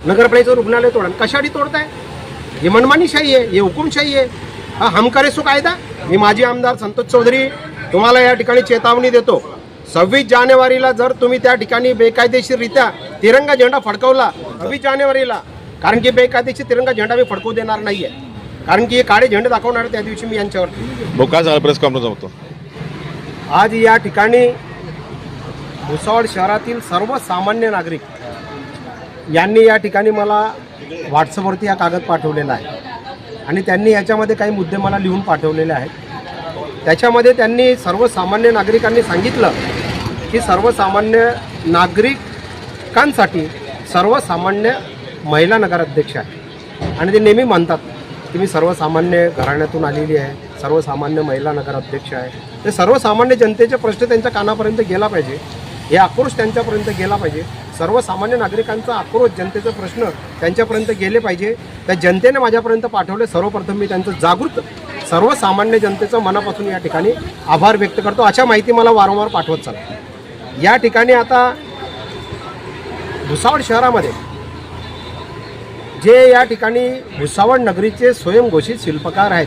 नगरपालिकेचं रुग्णालय तोडा. कशासाठी तोडताय? हे मनमानीशाही आहे, हे हुकुमशाही आहे. हा हम करे सो कायदा. मी माजी आमदार संतोष चौधरी तुम्हाला या ठिकाणी चेतावणी देतो. 26 जानेवारीला जर तुम्ही त्या ठिकाणी बेकायदेशीररित्या तिरंगा झेंडा फडकवला 26 जानेवारीला, कारण की बेकायदेशीर तिरंगा झेंडा मी फडकवू देणार नाहीये, कारण की हे काळे झेंडे दाखवणार त्या दिवशी मी यांच्यावर. काय झालं प्रेस कॉन्फरन्स होतो आज या ठिकाणी भुसावळ शहरातील सर्वसामान्य नागरिक यांनी या ठिकाणी मला व्हॉट्सअपवरती हा कागद पाठवलेला आहे आणि त्यांनी याच्यामध्ये काही मुद्दे मला लिहून पाठवलेले आहेत. त्याच्यामध्ये त्यांनी सर्वसामान्य नागरिकांनी सांगितलं की सर्वसामान्य नागरिकांसाठी सर्वसामान्य महिला नगराध्यक्ष आहे आणि ते नेहमी म्हणतात की मी सर्वसामान्य घराण्यातून आलेली आहे, सर्वसामान्य महिला नगराध्यक्ष आहे. ते सर्वसामान्य जनतेचे प्रश्न त्यांच्या कानापर्यंत गेला पाहिजे, हे आक्रोश त्यांच्यापर्यंत गेला पाहिजे. सर्वसामान्य नागरिकांचा आक्रोश, जनतेचे प्रश्न त्यांच्यापर्यंत गेले पाहिजे. त्या जनतेने माझ्यापर्यंत पाठवले. सर्वप्रथम मी त्यांचं जागृत सर्वसामान्य जनतेचं मनापासून या ठिकाणी आभार व्यक्त करतो. अशा माहिती मला वारंवार पाठवत चला. या ठिकाणी आता भुसावळ शहरामध्ये जे या ठिकाणी भुसावळ नगरीचे स्वयंघोषित शिल्पकार आहेत,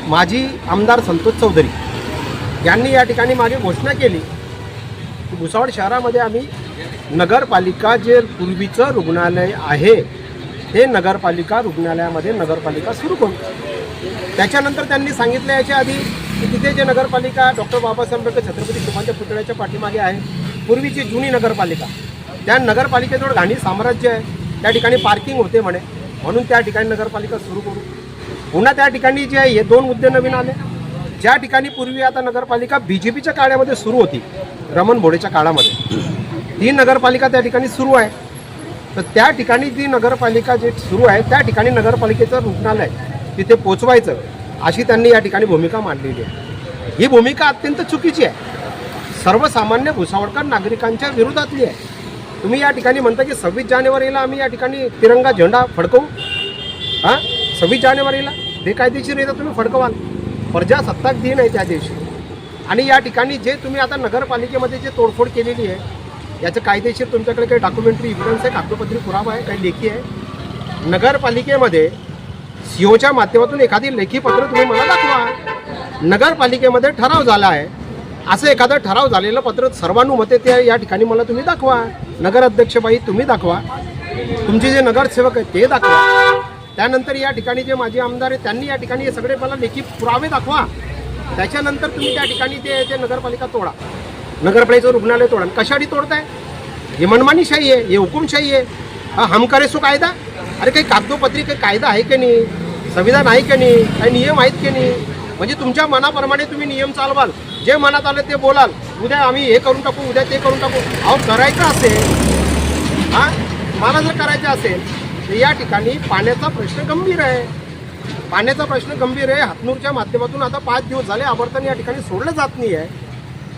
माजी आमदार संतोष चौधरी यांनी या ठिकाणी मागे घोषणा केली की भुसावळ शहरामध्ये आम्ही नगरपालिका जे पूर्वीचं रुग्णालय आहे ते नगरपालिका रुग्णालयामध्ये नगरपालिका सुरू करू. त्याच्यानंतर त्यांनी सांगितलं याच्या आधी की तिथे जे नगरपालिका डॉक्टर बाबासाहेब आंबेडकर छत्रपती शिवाजी पुतळ्याच्या पाठीमागे आहे, पूर्वीची जुनी नगरपालिका, त्या नगरपालिकेजवळ घाणी साम्राज्य आहे, त्या ठिकाणी पार्किंग होते म्हणे, म्हणून त्या ठिकाणी नगरपालिका सुरू करू. पुन्हा त्या ठिकाणी जे हे 2 मुद्दे नवीन आले. ज्या ठिकाणी पूर्वी आता नगरपालिका BJPच्या काळामध्ये सुरू होती, रमण भोडेच्या काळामध्ये, ती नगरपालिका त्या ठिकाणी सुरू आहे. तर त्या ठिकाणी जी नगरपालिका जे सुरू आहे त्या ठिकाणी नगरपालिकेचं रुग्णालय तिथे पोचवायचं अशी त्यांनी या ठिकाणी भूमिका मांडलेली आहे. ही भूमिका अत्यंत चुकीची आहे, सर्वसामान्य भुसावळकर नागरिकांच्या विरोधातली आहे. तुम्ही या ठिकाणी म्हणता की 26 जानेवारीला आम्ही या ठिकाणी तिरंगा झेंडा फडकवू. 26 जानेवारीला बेकायदेशीररित्या तुम्ही फडकवाल. प्रजासत्ताक दिन आहे त्या दिवशी. आणि या ठिकाणी जे तुम्ही आता नगरपालिकेमध्ये जे तोडफोड केलेली आहे याचं कायदेशीर तुमच्याकडे काही डॉक्युमेंटरी एव्हिडन्स आहे, कागदोपत्री पुरावा आहे, काही लेखी आहे? नगरपालिकेमध्ये COच्या माध्यमातून एखादी लेखी पत्र तुम्ही मला दाखवा. नगरपालिकेमध्ये ठराव झाला आहे असं एखादं ठराव झालेलं पत्र सर्वानुमते ते या ठिकाणी मला तुम्ही दाखवा. नगराध्यक्षबाई तुम्ही दाखवा, तुमचे जे नगरसेवक आहेत ते दाखवा. त्यानंतर या ठिकाणी जे माजी आमदार आहेत त्यांनी या ठिकाणी हे सगळे मला लेखी पुरावे दाखवा. त्याच्यानंतर तुम्ही त्या ठिकाणी ते नगरपालिका तोडा, नगरपालिकेचं रुग्णालय तोडा. कशासाठी तोडताय? हे मनमानीशाही आहे, हे हुकुमशाही आहे. हा हम करे सो कायदा. अरे काही कागदोपत्री काही कायदा आहे की नाही, संविधान आहे की नाही, काही नियम आहेत की नाही? म्हणजे तुमच्या मनाप्रमाणे तुम्ही नियम चालवाल, जे मनात आलं ते बोलाल. उद्या आम्ही हे करून टाकू, उद्या ते करून टाकू. अहो करायचं असेल, मला जर करायचं असेल तर या ठिकाणी पाण्याचा प्रश्न गंभीर आहे. पाण्याचा प्रश्न गंभीर आहे. हातनूरच्या माध्यमातून आता 5 दिवस झाले आवर्तन या ठिकाणी सोडलं जात नाही आहे.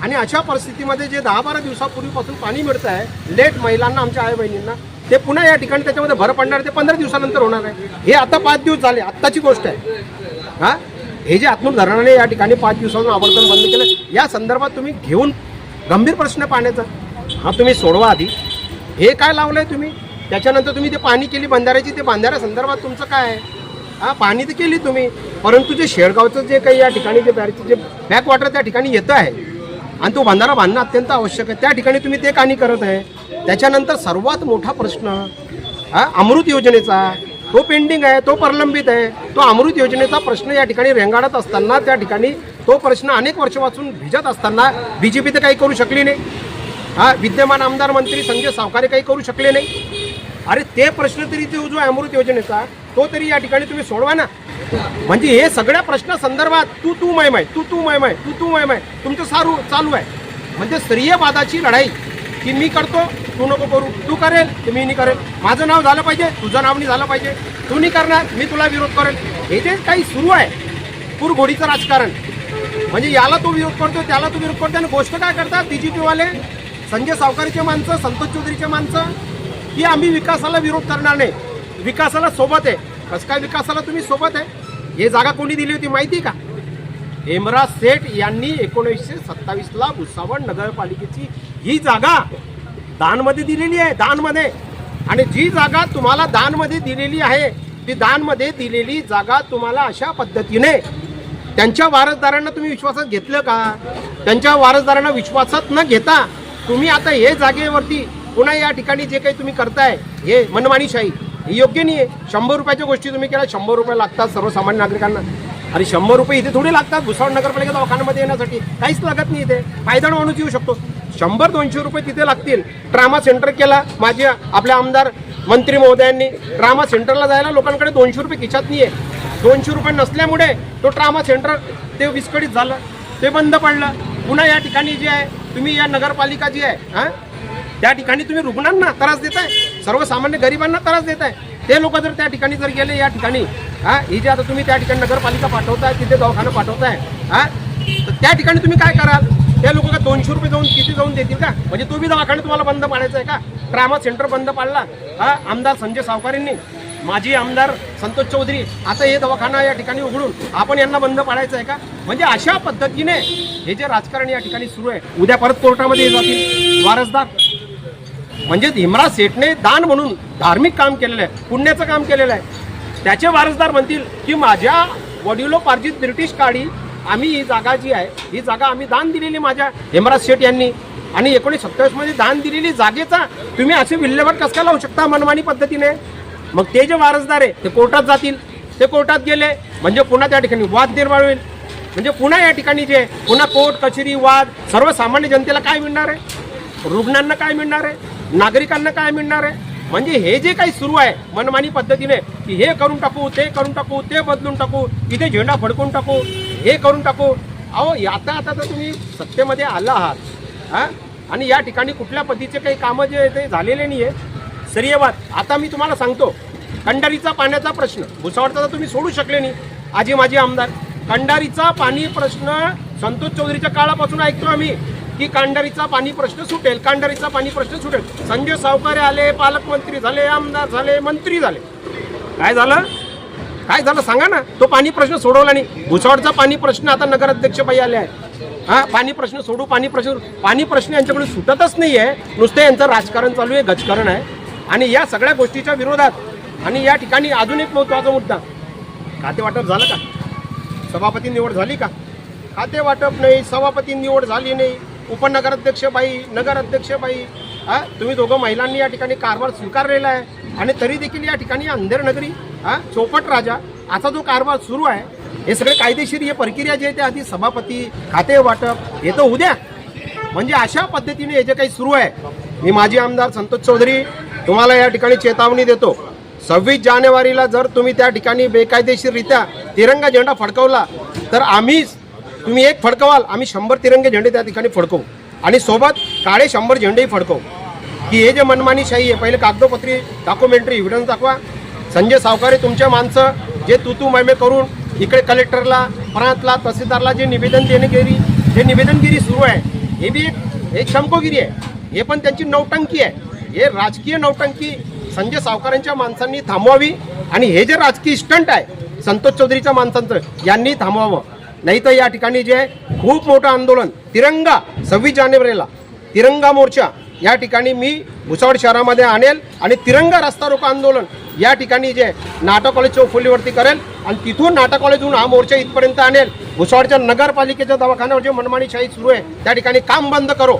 आणि अशा परिस्थितीमध्ये जे 10-12 दिवसापूर्वीपासून पाणी मिळतं आहे लेट महिलांना, आमच्या आई बहिणींना, ते पुन्हा या ठिकाणी त्याच्यामध्ये भर पडणार, ते 15 दिवसानंतर होणार आहे. हे आता 5 दिवस झाले, आत्ताची गोष्ट आहे. हे जे हातनूर धरणाने या ठिकाणी 5 दिवसांनी आवर्तन बंद केलं, या संदर्भात तुम्ही घेऊन गंभीर प्रश्न पाण्याचा तुम्ही सोडवा आधी. हे काय लावलंय तुम्ही? त्याच्यानंतर तुम्ही ते पाणी केली बंधाऱ्याची, ते बंधाऱ्या संदर्भात तुमचं काय आहे? पाणी तर केली तुम्ही, परंतु जे शेळगावचं जे काही या ठिकाणी जे बॅक वॉटर त्या ठिकाणी येतं आहे आणि तो बंधारा बांधणं अत्यंत आवश्यक आहे, त्या ठिकाणी तुम्ही ते का नाही करत आहे? त्याच्यानंतर सर्वात मोठा प्रश्न अमृत योजनेचा, तो पेंडिंग आहे, तो प्रलंबित आहे. तो अमृत योजनेचा प्रश्न या ठिकाणी रेंगाळत असताना, त्या ठिकाणी तो प्रश्न अनेक वर्षापासून भिजत असताना BJP तर काही करू शकली नाही. विद्यमान आमदार मंत्री संजय सावकारे काही करू शकले नाही. अरे ते प्रश्न तरी जो अमृत योजनेचा तो तरी या ठिकाणी तुम्ही सोडवा ना. म्हणजे हे सगळ्या प्रश्न संदर्भात तू माय तुमचं सारू चालू आहे. म्हणजे स्त्रीयवादाची लढाई की मी करतो तू नको करू, तू करेल तर मी नाही करेल, माझं नाव झालं पाहिजे तुझं नाव नाही झालं पाहिजे, तू नाही करणार मी तुला विरोध करेल. हे जे काही सुरू आहे कुरघोडीचं राजकारण, म्हणजे याला तो विरोध करतो त्याला तो विरोध करतो. आणि गोष्ट काय करतात BJPवाले, संजय सावकारेचे माणसं, संतोष चौधरीचे माणसं, की आम्ही विकासाला विरोध करणार नाही, विकासाला सोबत आहे. कसं काय विकासाला तुम्ही सोबत आहे? हे जागा कोणी दिली होती माहिती का? हेमराज सेठ यांनी 1927ला भुसावळ नगरपालिकेची ही जागा दानमध्ये दिलेली आहे. दानमध्ये आणि जी जागा तुम्हाला दानमध्ये दिलेली आहे ती दानमध्ये दिलेली जागा तुम्हाला अशा पद्धतीने त्यांच्या वारसदारांना तुम्ही विश्वासात घेतलं का? त्यांच्या वारसदारांना विश्वासात न घेता तुम्ही आता हे जागेवरती पुन्हा या ठिकाणी जे काही तुम्ही करताय हे मनमानीशाही हे योग्य नाही आहे. 100 रुपयाच्या गोष्टी तुम्ही केल्या, 100 रुपये लागतात सर्वसामान्य नागरिकांना. आणि 100 रुपये इथे थोडे लागतात भुसावळ नगरपालिका दवाखान्यामध्ये येण्यासाठी, काहीच लागत नाही. इथे फायदा माणूस येऊ शकतो. 100-200 रुपये तिथे लागतील. ट्रामा सेंटर केला माझे आपल्या आमदार मंत्री महोदयांनी. ट्रामा सेंटरला जायला लोकांकडे 200 रुपये खिशात नाही आहे. 200 रुपये नसल्यामुळे तो ट्रामा सेंटर ते विस्कळीत झालं, ते बंद पडलं. पुन्हा या ठिकाणी जे आहे तुम्ही या नगरपालिका जी आहे त्या ठिकाणी तुम्ही रुग्णांना त्रास देताय, सर्वसामान्य गरिबांना त्रास देताय. ते लोक जर त्या ठिकाणी जर गेले या ठिकाणी ही जे आता तुम्ही त्या ठिकाणी नगरपालिका पाठवताय तिथे दवाखाना पाठवताय तर त्या ठिकाणी तुम्ही काय कराल? त्या लोक का 200 रुपये जाऊन किती जाऊन देतील का? म्हणजे तो बी दवाखाना तुम्हाला बंद पाडायचा आहे का? ट्रामा सेंटर बंद पाडला आमदार संजय सावकारेंनी, माजी आमदार संतोष चौधरी. आता हे दवाखाना या ठिकाणी उघडून आपण यांना बंद पाडायचं आहे का? म्हणजे अशा पद्धतीने हे जे राजकारण या ठिकाणी सुरू आहे, उद्या परत कोर्टामध्ये जातील वारसदार. म्हणजे हिमराज सेठने दान म्हणून धार्मिक काम केलेलं आहे, पुण्याचं काम केलेलं आहे. त्याचे वारसदार म्हणतील की माझ्या वडिलोपार्जित ब्रिटिश काळी आम्ही ही जागा जी आहे ही जागा आम्ही दान दिलेली माझ्या हिमराज शेठ यांनी, आणि 1927 मध्ये दान दिलेली जागेचा तुम्ही असे विल्हेवाट कसं काय लावू शकता मनमानी पद्धतीने? मग ते जे वारसदार आहे ते कोर्टात जातील. ते कोर्टात गेले म्हणजे पुन्हा त्या ठिकाणी वाद निर्माण होईल. म्हणजे पुन्हा या ठिकाणी जे पुन्हा कोर्ट कचेरी वाद, सर्वसामान्य जनतेला काय मिळणार आहे? रुग्णांना काय मिळणार आहे? नागरिकांना काय मिळणार आहे? म्हणजे हे जे काही सुरू आहे मनमानी पद्धतीने की हे करून टाकू, ते करून टाकू, ते बदलून टाकू, इथे झेंडा फडकून टाकू, हे करून टाकू. अहो आता तर तुम्ही सत्तेमध्ये आला आहात आणि या ठिकाणी कुठल्या पद्धतीचे काही कामं जे ते झालेले नाही आहे. श्रेयवाद आता मी तुम्हाला सांगतो, कंडारीचा पाण्याचा प्रश्न भुसावळचा तर तुम्ही सोडू शकले नाही. आजी माझी आमदार कंडारीचा पाणी प्रश्न संतोष चौधरीच्या काळापासून ऐकतो आम्ही की कांडारीचा पाणी प्रश्न सुटेल, कांडारीचा पाणी प्रश्न सुटेल. संजय सावकारे आले, पालकमंत्री झाले, आमदार झाले, मंत्री झाले. काय झालं? काय झालं सांगा ना. तो पाणी प्रश्न सोडवला नाही. भुसावळचा पाणी प्रश्न आता नगराध्यक्षबाई आले आहे. पाणी प्रश्न सोडू, पाणी प्रश्न यांच्याकडून सुटतच नाही आहे. नुसतं यांचं राजकारण चालू आहे, गजकारण आहे. आणि या सगळ्या गोष्टीच्या विरोधात आणि या ठिकाणी अजून एक महत्त्वाचा मुद्दा, खाते वाटप झालं का? सभापती निवड झाली का? खाते वाटप नाही, सभापती निवड झाली नाही. उपनगराध्यक्षबाई, नगराध्यक्षबाई, तुम्ही दोघं महिलांनी या ठिकाणी कारभार स्वीकारलेला आहे. आणि तरी देखील या ठिकाणी अंधेर नगरी चौपट राजा असा जो कारभार सुरू आहे, हे सगळे कायदेशीर हे प्रक्रिया जे आहे ते आधी सभापती, खाते वाटप हे तर उद्या. म्हणजे अशा पद्धतीने हे जे काही सुरू आहे, मी माजी आमदार संतोष चौधरी तुम्हाला या ठिकाणी चेतावणी देतो. 26 जानेवारीला जर तुम्ही त्या ठिकाणी बेकायदेशीररित्या तिरंगा झेंडा फडकवला तर तुम्ही एक फडकवाल, आम्ही 100 तिरंगे झेंडे त्या ठिकाणी फडकवू आणि सोबत काळे 100 झेंडेही फडकवू. की हे जे मनमानीशाही आहे, पहिले कागदोपत्री डॉक्युमेंटरी एव्हिडन्स दाखवा. संजय सावकारे तुमच्या माणसं जे तू मैमे करून इकडे कलेक्टरला, प्रांतला, तहसीलदारला जे निवेदनगिरी सुरू आहे, हे बी एक शंकोगिरी आहे. हे पण त्यांची नौटंकी आहे. हे राजकीय नौटंकी संजय सावकारांच्या माणसांनी थांबवावी. आणि हे जे राजकीय स्टंट आहे संतोष चौधरीच्या माणसांचं, यांनी थांबवावं. नाही तर या ठिकाणी जे आहे खूप मोठं आंदोलन, तिरंगा 26 जानेवारीला तिरंगा मोर्चा या ठिकाणी मी भुसावळ शहरामध्ये आणेल. आणि तिरंगा रस्ता रोको आंदोलन या ठिकाणी जे नाटा कॉलेज चौफुलीवरती करेल. आणि तिथून नाटा कॉलेजहून हा मोर्चा इथपर्यंत आणेल. भुसावळच्या नगरपालिकेच्या दवाखान्यावर जे मनमानीशाही सुरू आहे त्या ठिकाणी काम बंद करो.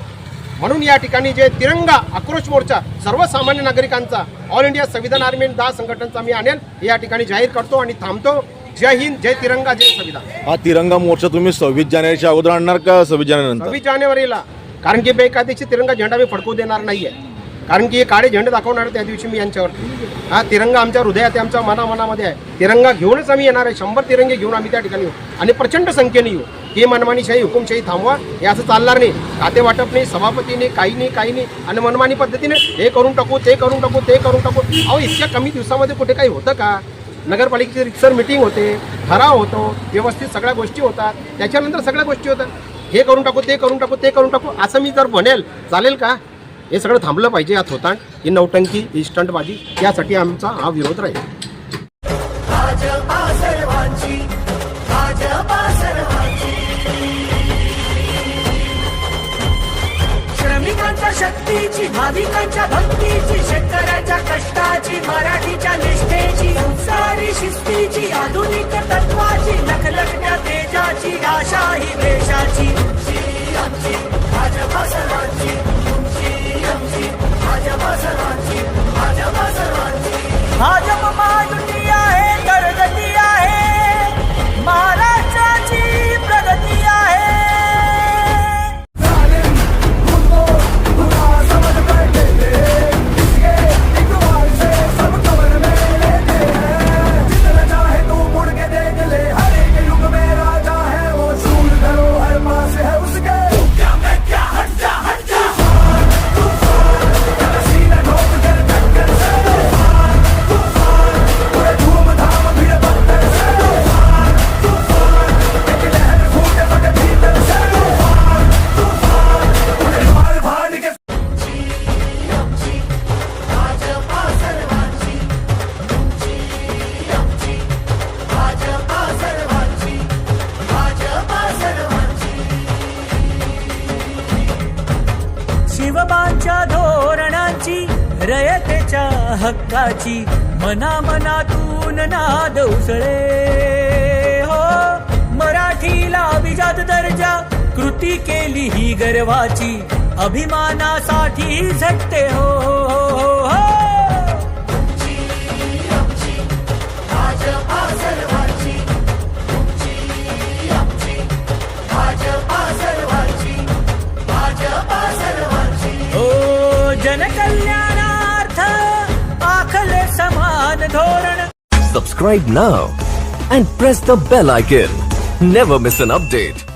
म्हणून या ठिकाणी जे तिरंगा आक्रोश मोर्चा सर्वसामान्य नागरिकांचा, ऑल इंडिया संविधान आर्मी 10 संघटनांचा मी आणेल, या ठिकाणी जाहीर करतो आणि थांबतो. जय हिंद, जय तिरंगा, जय संविधान. हा तिरंगा मोर्चा तुम्ही 26 जानेवारीच्या अगोदर आणणार का 26 जानेवारी? 26 जानेवारीला. कारण की बेकायदेशीर तिरंगा झेंडा मी फडकवू देणार नाहीये. कारण की हे काळे झेंडे दाखवणार त्या दिवशी मी यांच्यावर. तिरंगा आमच्या हृदयात आहे, आमच्या मनामध्ये आहे. तिरंगा घेऊनच आम्ही येणार आहे. 100 तिरंगे घेऊन आम्ही त्या ठिकाणी येऊ आणि प्रचंड संख्येने येऊ. ही मनमानीशाही, हुकुमशाही थांबवा. हे असं चालणार नाही. खाते वाटप नाही, सभापतीने काही नाही आणि मनमानी पद्धतीने हे करून टाकू, ते करून टाकू, ते करून टाकू. अहो इतक्या कमी दिवसामध्ये कुठे काही होतं का? नगरपालिकेची रिक्सर मिटिंग होते, ठराव होतो, व्यवस्थित सगळ्या गोष्टी होतात, त्याच्यानंतर सगळ्या गोष्टी होतात. हे करून टाकू, ते करून टाकू, ते करून टाकू असं मी जर म्हणेल चालेल का? हे सगळं थांबलं पाहिजे. या थोतांड, ही नौटंकी, ही स्टंटबाजी, यासाठी आमचा हा विरोध राहील. श्रमिकांचा शक्तीची, भाविकांच्या भक्तीची, शेतकऱ्याच्या कष्टाची, मराठीच्या निष्ठेची, संस्कारी शिस्तीची, आधुनिक तत्वाची, लखलखत्या तेजाची, आशा ही देशाची. तुमची आमची भाजपा सर्वांची, तुमची आमची भाजपा सर्वांची, भाजपा सर्वांची. भाजप महायुती आहे, तरगती आहे, महाराष्ट्राची प्रगती आहे. शिवबांच्या धोरणांची, रयतेच्या हक्काची, मनामनातून नाद उसळे हो. मराठीला अभिजात दर्जा, कृती केली ही गर्वाची, अभिमानासाठी झटते हो, हो, हो. जनकल्याणार्थ आखले समान धोरण. Subscribe now and press the bell icon. Never miss an update.